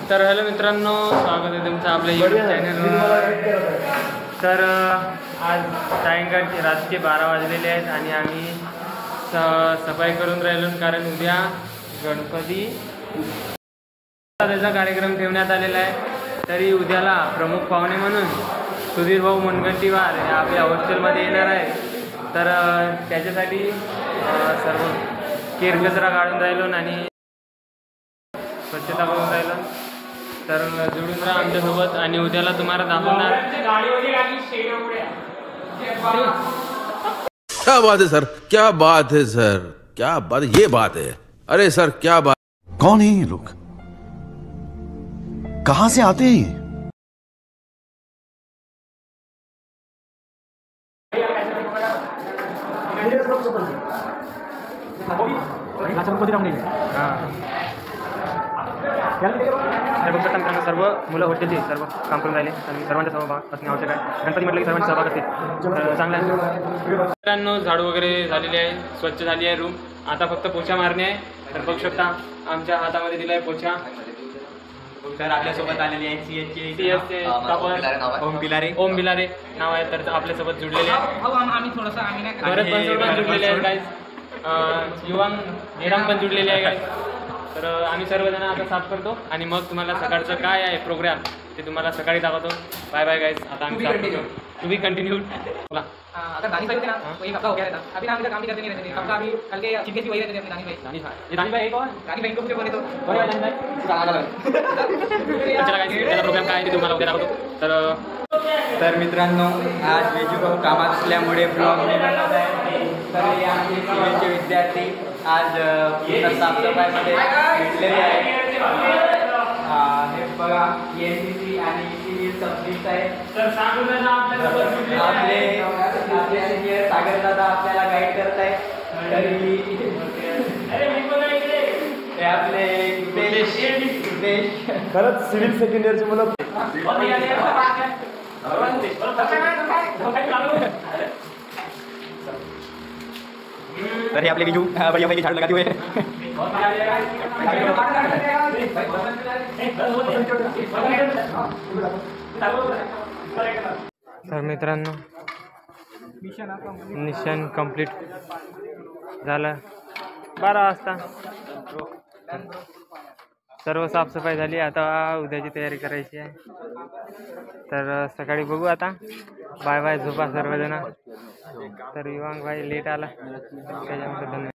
तर हॅलो मित्रांनो, स्वागत आहे तुमचं आपल्या यूट्यूब चॅनलवर. तर आज सायंकाळचे रातचे 12 वाजलेले आहेत आणि आम्ही सफाई करून राहिलो, कारण उद्या गणपती त्याचा कार्यक्रम ठेवण्यात आलेला आहे. तरी उद्याला प्रमुख पाहुणे म्हणून सुधीर भाऊ मुनगंटीवार हे आपल्या हॉस्टेलमध्ये येणार आहे. तर त्याच्यासाठी सर्व केरकचरा काढून राहिलो आणि स्वच्छता करून राहिलो. तर जुळून राहा आमच्यासोबत आणि उद्याला तुम्हाला दाखवणार. क्या बात है सर, क्या बात है सर, क्या बात, ये बात है. अरे सर क्या बात. कौन है ये लोग, कहां से आते हैं ये? सर्व मुलं हॉस्टेलचे सर्व काम करून राहिले आणि सर्वांचा सहभाग असणे आवश्यक आहे. गणपती म्हटलं की सर्वांचा सहभाग असते. चांगला आहे मित्रांनो. झाडू वगैरे झालेली आहे, स्वच्छ झाली आहे रूम. आता फक्त पोछा मारणे आहे. तर बघू शकता आमच्या हातामध्ये दिला आहे पोछा. तर आपल्यासोबत आलेले आहेत CS ओम बिलारे नाव आहे. तर आपल्यासोबत जुडलेले आहे. भरत पण जुडलेले आहेत गाईज. युवांग निराम पण जुडलेले आहे गाईज. तर आम्ही सर्वजण आता साफ करतो आणि मग तुम्हाला सकाळचं काय आहे प्रोग्राम ते तुम्हाला सकाळी दाखवतो. Bye bye guys. आता आम्ही साफ करतो. To be continued. बोला. अगर दानी भाई थे ना, वो एक हफ्ता हो गया था. अभी ना हम इधर काम भी करते नहीं रहते थे. हफ्ता अभी कल के चिंकेश भी वही रहते थे अपने दानी भाई. एक और दानी भाई को भी बोले तो चला गाईज, त्याचा प्रोग्राम काय आहे ते तुम्हाला उद्या दाखवतो. तर मित्रांनो, आज वेजूभाऊ कामात असल्यामुळे ब्लॉग नाही बनवत आहे. तर हे आमचे सिव्हिलचे विद्यार्थी आज पूर्ण साफसफाईमध्ये भेटलेले आहेत. हे बघा, NCC आणि सिव्हिल सबस्टिट्यूट आहे. आपले सिनियर सागर दादा आपल्याला गाईड करत आहे. तरी हे आपले उद्देश खरंच सिव्हिल सेकंड इयरची मुलं. तर हे आपले विजू बढ़िया पैकी झाड़ लगाते हुए. तर मित्रांनो, मिशन कंप्लीट झालं 12 वाजता. सर्व साफसफाई झाली. आता उद्याची तयारी करायची आहे. तर सकाळी बघू आता. बाय बाय, झोपा सर्वजण. तर युवांग भाई लेट आला त्याच्यामुळे धन्यवाद.